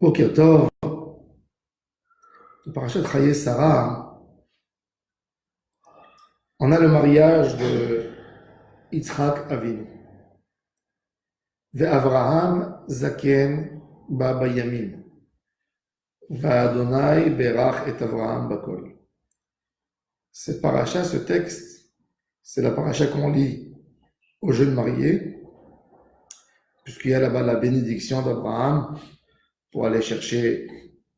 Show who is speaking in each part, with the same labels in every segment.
Speaker 1: Boker Tov, Parashat Chaye Sarah, on a le mariage de Yitzhak Avinu. Avraham Zaken Baba Yamin. Adonai Berach et Avraham Bakol. Cette paracha, ce texte, c'est la paracha qu'on lit aux jeunes mariés, puisqu'il y a là-bas la bénédiction d'Abraham pour aller chercher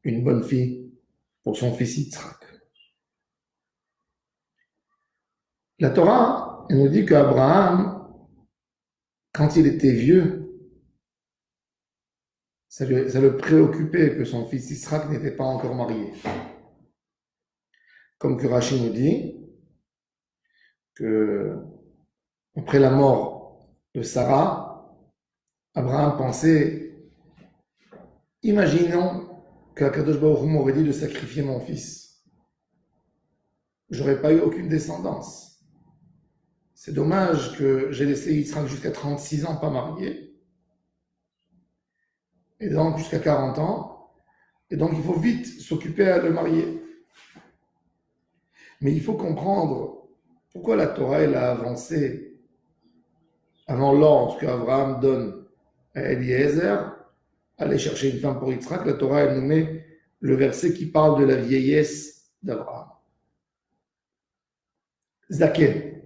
Speaker 1: une bonne fille pour son fils Yitzhak. La Torah, elle nous dit qu'Abraham, quand il était vieux, ça le préoccupait que son fils Yitzhak n'était pas encore marié. Comme que Rashi nous dit que après la mort de Sarah, Abraham pensait, imaginons qu'Akadosh Baruch Hu m'aurait dit de sacrifier mon fils. J'aurais pas eu aucune descendance. C'est dommage que j'ai laissé Yitzhak jusqu'à 36 ans pas marié. Et donc jusqu'à 40 ans. Et donc il faut vite s'occuper à le marier. Mais il faut comprendre pourquoi la Torah elle a avancé avant l'ordre qu'Abraham donne à Eliezer, aller chercher une femme pour Yitzhak. La Torah elle nous met le verset qui parle de la vieillesse d'Abraham. Zaken.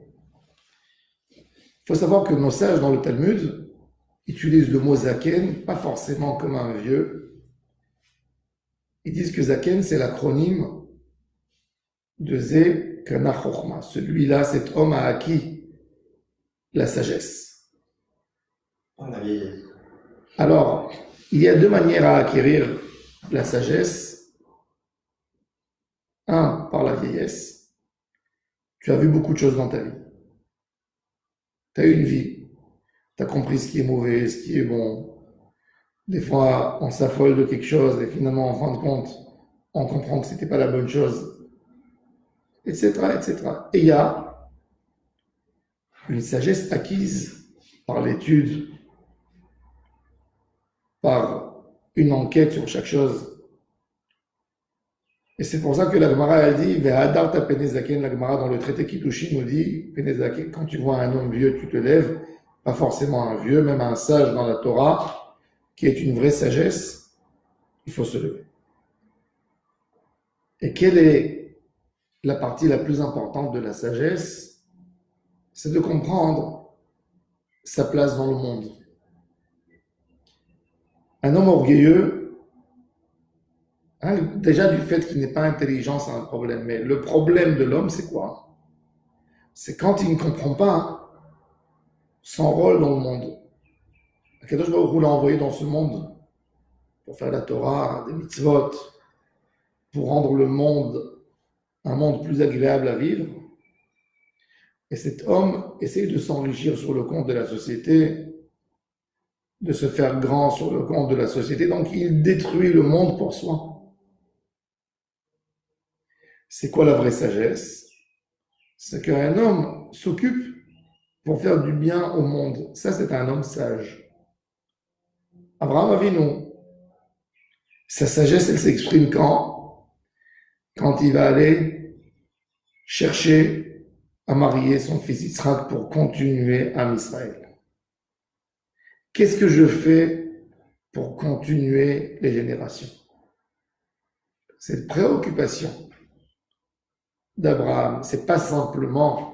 Speaker 1: Il faut savoir que nos sages dans le Talmud utilisent le mot Zaken, pas forcément comme un vieux. Ils disent que Zaken, c'est l'acronyme de Ze Kana Chochma. Celui-là, cet homme a acquis la sagesse.
Speaker 2: La vieillesse.
Speaker 1: Alors, il y a deux manières à acquérir la sagesse. Un, par la vieillesse. Tu as vu beaucoup de choses dans ta vie. Tu as eu une vie. Tu as compris ce qui est mauvais, ce qui est bon. Des fois, on s'affole de quelque chose et finalement, en fin de compte, on comprend que c'était pas la bonne chose, etc., etc. Et il y a une sagesse acquise par l'étude, par une enquête sur chaque chose. Et c'est pour ça que la Gemara, elle dit, Ve'adarta penezaken, la Gemara dans le traité Kiddushin nous dit, penezaken, quand tu vois un homme vieux, tu te lèves, pas forcément un vieux, même un sage dans la Torah, qui est une vraie sagesse, il faut se lever. Et quelle est la partie la plus importante de la sagesse? C'est de comprendre sa place dans le monde. Un homme orgueilleux, déjà du fait qu'il n'est pas intelligent, c'est un problème. Mais le problème de l'homme, c'est quoi? C'est quand il ne comprend pas son rôle dans le monde. Akadosh Baruch Hu l'a envoyé dans ce monde pour faire la Torah, des mitzvot, pour rendre le monde un monde plus agréable à vivre. Et cet homme essaye de s'enrichir sur le compte de la société, de se faire grand sur le compte de la société, donc il détruit le monde pour soi. C'est quoi la vraie sagesse? C'est qu'un homme s'occupe pour faire du bien au monde. Ça, c'est un homme sage. Abraham Avinu, sa sagesse, elle s'exprime quand? Quand il va aller chercher à marier son fils Yitzhak pour continuer à Israël. Qu'est-ce que je fais pour continuer les générations? Cette préoccupation d'Abraham, c'est pas simplement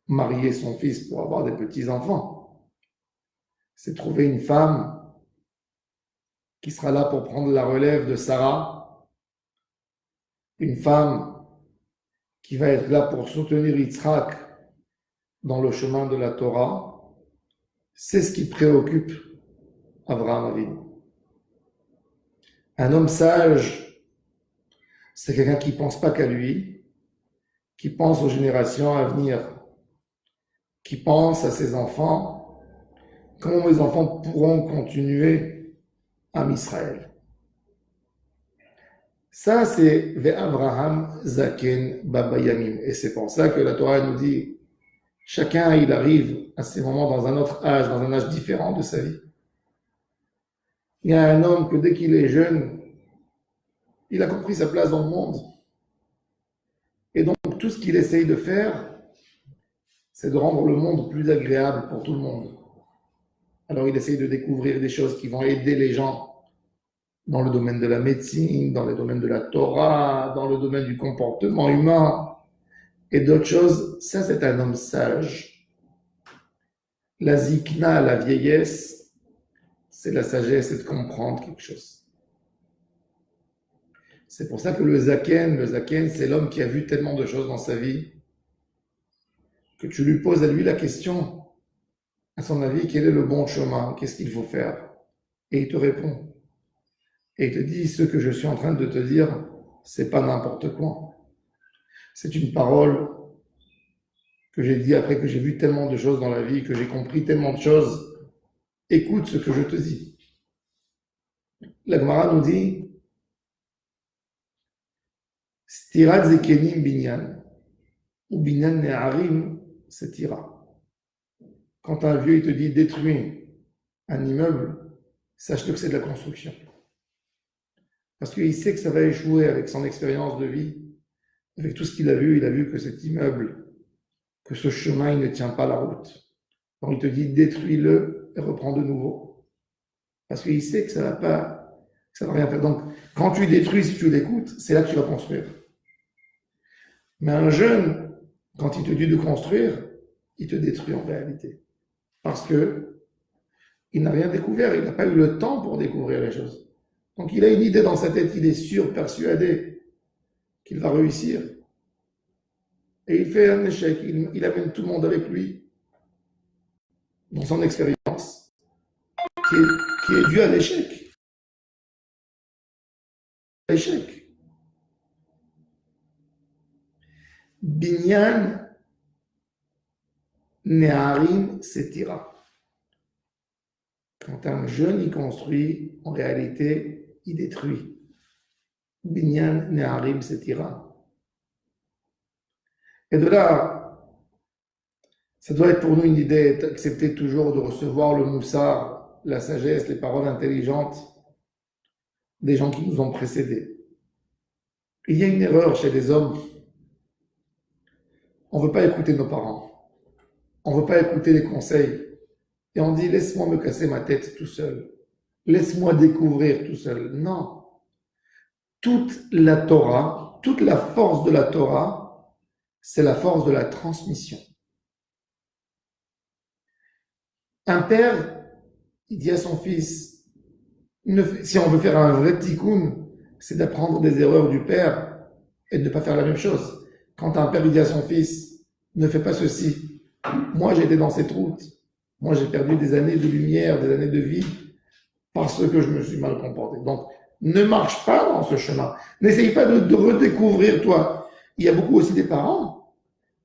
Speaker 1: marier son fils pour avoir des petits-enfants. C'est trouver une femme qui sera là pour prendre la relève de Sarah, une femme qui va être là pour soutenir Yitzhak dans le chemin de la Torah. C'est ce qui préoccupe Abraham Avinu. Un homme sage, c'est quelqu'un qui ne pense pas qu'à lui, qui pense aux générations à venir, qui pense à ses enfants, comment mes enfants pourront continuer à Israël. Ça, c'est Ve'avraham Zaken Baba Yamim. Et c'est pour ça que la Torah nous dit, chacun, il arrive à ces moments dans un autre âge, dans un âge différent de sa vie. Il y a un homme que dès qu'il est jeune, il a compris sa place dans le monde. Et donc, tout ce qu'il essaye de faire, c'est de rendre le monde plus agréable pour tout le monde. Alors, il essaye de découvrir des choses qui vont aider les gens dans le domaine de la médecine, dans le domaine de la Torah, dans le domaine du comportement humain et d'autres choses. Ça, c'est un homme sage. La zikna, la vieillesse, c'est la sagesse et de comprendre quelque chose. C'est pour ça que le zaken, c'est l'homme qui a vu tellement de choses dans sa vie que tu lui poses à lui la question, à son avis, quel est le bon chemin, qu'est-ce qu'il faut faire? Et il te répond. Et il te dit, ce que je suis en train de te dire, c'est pas n'importe quoi. C'est une parole que j'ai dit après que j'ai vu tellement de choses dans la vie, que j'ai compris tellement de choses. Écoute ce que je te dis. La Gemara nous dit, Stirat zekenim binyan, ou binyan ne'arim, c'est tira. Quand un vieux il te dit détruis un immeuble, sache-le que c'est de la construction. Parce qu'il sait que ça va échouer avec son expérience de vie, avec tout ce qu'il a vu que cet immeuble, que ce chemin, il ne tient pas la route. Donc il te dit détruis-le et reprends de nouveau. Parce qu'il sait que ça va pas, que ça va rien faire. Donc quand tu détruis, si tu l'écoutes, c'est là que tu vas construire. Mais un jeune, quand il te dit de construire, il te détruit en réalité. Parce que il n'a rien découvert, il n'a pas eu le temps pour découvrir les choses. Donc il a une idée dans sa tête, il est sûr, persuadé qu'il va réussir. Et il fait un échec, il amène tout le monde avec lui dans son expérience qui est due à l'échec. L'échec. Binyan Neharim Setira. Quand un jeune il construit, en réalité, il détruit. Binyan Neharim Setira. Et de là, ça doit être pour nous une idée d'accepter toujours de recevoir le moussard, la sagesse, les paroles intelligentes des gens qui nous ont précédés. Il y a une erreur chez les hommes. On ne veut pas écouter nos parents. On ne veut pas écouter les conseils. Et on dit, laisse-moi me casser ma tête tout seul. Laisse-moi découvrir tout seul. Non. Toute la Torah, toute la force de la Torah, c'est la force de la transmission. Un père, il dit à son fils, si on veut faire un vrai tikkun, c'est d'apprendre des erreurs du père et de ne pas faire la même chose. Quand un père il dit à son fils, ne fais pas ceci. Moi, j'ai été dans cette route. Moi, j'ai perdu des années de lumière, des années de vie, parce que je me suis mal comporté. Donc, ne marche pas dans ce chemin. N'essaye pas de redécouvrir toi. Il y a beaucoup aussi des parents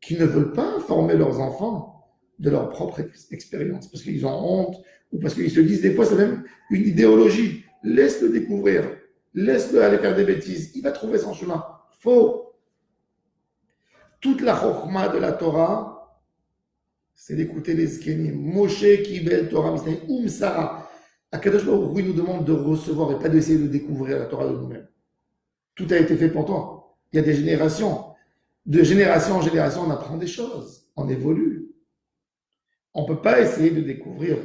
Speaker 1: qui ne veulent pas informer leurs enfants de leur propre expérience, parce qu'ils ont honte, ou parce qu'ils se disent, des fois, c'est même une idéologie. Laisse-le découvrir. Laisse-le aller faire des bêtises. Il va trouver son chemin. Faux. Toute la chokhma de la Torah, c'est d'écouter les zkenim. Moshe kibel Torah misnaï Sarah. Akadosh Baruch Hu nous demande de recevoir et pas d'essayer de découvrir la Torah de nous-mêmes. Tout a été fait pour toi. Il y a des générations. De génération en génération, on apprend des choses. On évolue. On ne peut pas essayer de découvrir.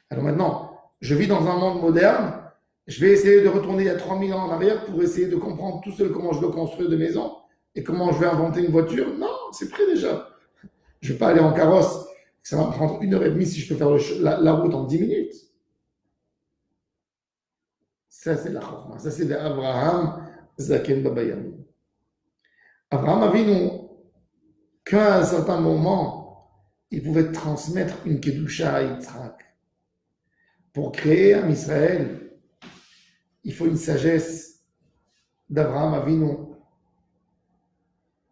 Speaker 1: Alors maintenant, je vis dans un monde moderne. Je vais essayer de retourner il y a 3000 ans en arrière pour essayer de comprendre tout seul comment je dois construire des maisons et comment je vais inventer une voiture. Non, c'est prêt déjà. Je ne vais pas aller en carrosse. Ça va me prendre 1h30 si je peux faire la route en 10 minutes. Ça, c'est la chokma. Ça, c'est Abraham Zaken Babayam. Abraham Avinu, qu'à un certain moment, il pouvait transmettre une Kedusha à Yitzhak. Pour créer un Israël, il faut une sagesse d'Abraham Avinu.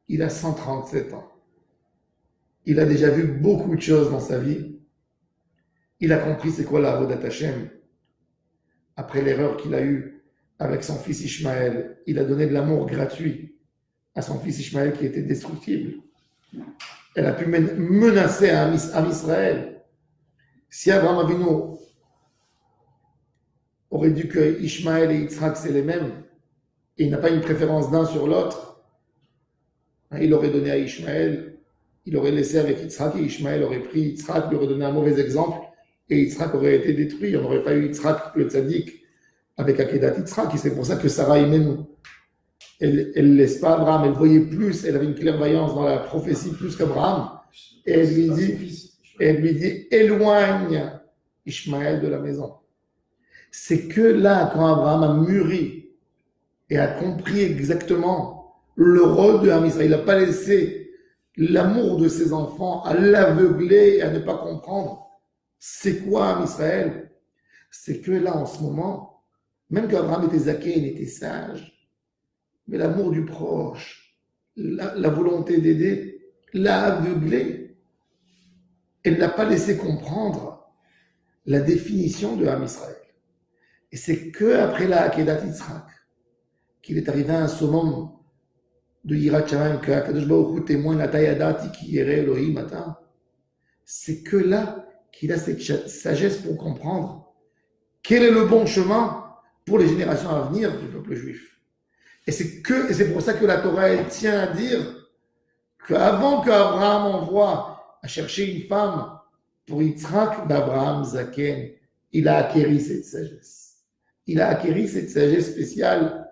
Speaker 1: Il a 137 ans. Il a déjà vu beaucoup de choses dans sa vie. Il a compris c'est quoi la Avodat Hashem. Après l'erreur qu'il a eue avec son fils Ishmaël, il a donné de l'amour gratuit à son fils Ishmaël qui était destructible. Elle a pu menacer un Israël. Si Abraham Avinu aurait dit que Ishmaël et Yitzhak, c'est les mêmes, et il n'a pas une préférence d'un sur l'autre, il aurait donné à Ishmaël, il aurait laissé avec Yitzhak, et Ishmaël aurait pris Yitzhak, lui aurait donné un mauvais exemple, et Yitzhak aurait été détruit. On n'aurait pas eu Yitzhak, le tzaddik, avec Akedat Yitzhak, et c'est pour ça que Sarah aimait nous. Elle ne laisse pas Abraham, elle voyait plus, elle avait une clairvoyance dans la prophétie plus qu'Abraham, et elle lui dit, éloigne Ishmaël de la maison. C'est que là, quand Abraham a mûri et a compris exactement le rôle de Ham Israël, il n'a pas laissé l'amour de ses enfants à l'aveugler et à ne pas comprendre c'est quoi Ham Israël. C'est que là, en ce moment, même qu'Abraham était zaké, il était sage, mais l'amour du proche, la volonté d'aider, l'a aveuglé. Elle n'a pas laissé comprendre la définition de Ham Israël. Et c'est que après la Akedat Yitzhak qu'il est arrivé à un summum de Yirat Shamayim, que Akadosh Baruch Hu témoigne la Tayadati qui irait Elohim matin. C'est que là qu'il a cette sagesse pour comprendre quel est le bon chemin pour les générations à venir du peuple juif. Et c'est pour ça que la Torah elle tient à dire qu'avant qu'Abraham envoie à chercher une femme pour Yitzhak, d'Abraham Zaken, il a acquéri cette sagesse. Il a acquéri cette sagesse spéciale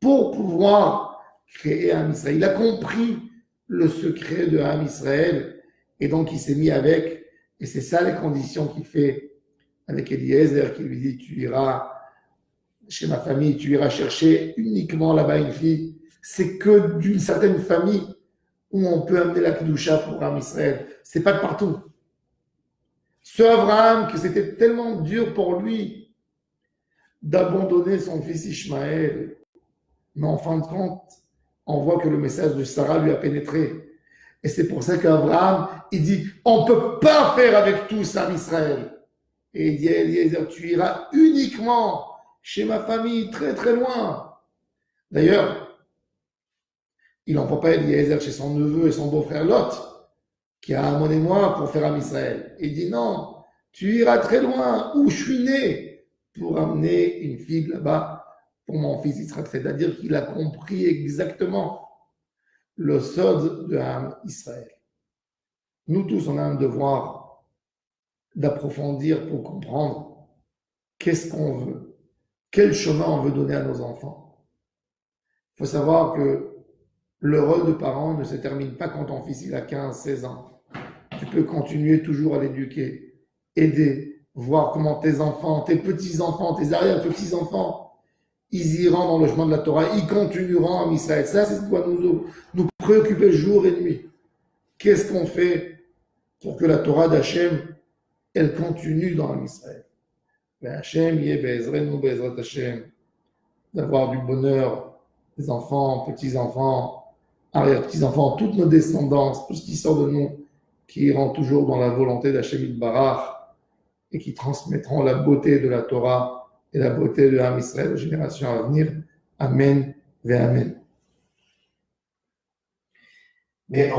Speaker 1: pour pouvoir créer Ham Israël. Il a compris le secret de Ham Israël et donc il s'est mis avec. Et c'est ça les conditions qu'il fait avec Eliezer, qui lui dit tu iras chez ma famille, tu iras chercher uniquement là-bas une fille. C'est que d'une certaine famille où on peut amener la Kedusha pour Ham Israël. C'est pas de partout. Ce Abraham, que c'était tellement dur pour lui d'abandonner son fils Ishmaël, mais en fin de compte, on voit que le message de Sarah lui a pénétré. Et c'est pour ça qu'Abraham, il dit, on ne peut pas faire avec tous Ham Israël. Et il dit à Eliezer, tu iras uniquement chez ma famille, très très loin. D'ailleurs, il n'envoie pas Eliezer chez son neveu et son beau-frère Lot, qui a un moi pour faire Ham Israël. Il dit, non, tu iras très loin, où je suis né, pour amener une fille là-bas pour mon fils Israël. C'est-à-dire qu'il a compris exactement le sod de Ham Israël. Nous tous, on a un devoir d'approfondir pour comprendre qu'est-ce qu'on veut, quel chemin on veut donner à nos enfants. Il faut savoir que le rôle de parent ne se termine pas quand ton fils il a 15-16 ans. Tu peux continuer toujours à l'éduquer, aider, voir comment tes enfants, tes petits-enfants, tes arrière-petits-enfants, ils iront dans le chemin de la Torah, ils continueront en Israël. Ça, c'est ce qui doit nous préoccuper jour et nuit. Qu'est-ce qu'on fait pour que la Torah d'Hachem, elle continue dans Israël? Hachem, Bezrat Hachem, d'avoir du bonheur, des enfants, petits-enfants, arrière-petits-enfants, toutes nos descendances, tout ce qui sort de nous, qui iront toujours dans la volonté d'Hachem Yitbarach et qui transmettront la beauté de la Torah et la beauté de Ham Israël aux générations à venir. Amen ve Amen.
Speaker 2: Mais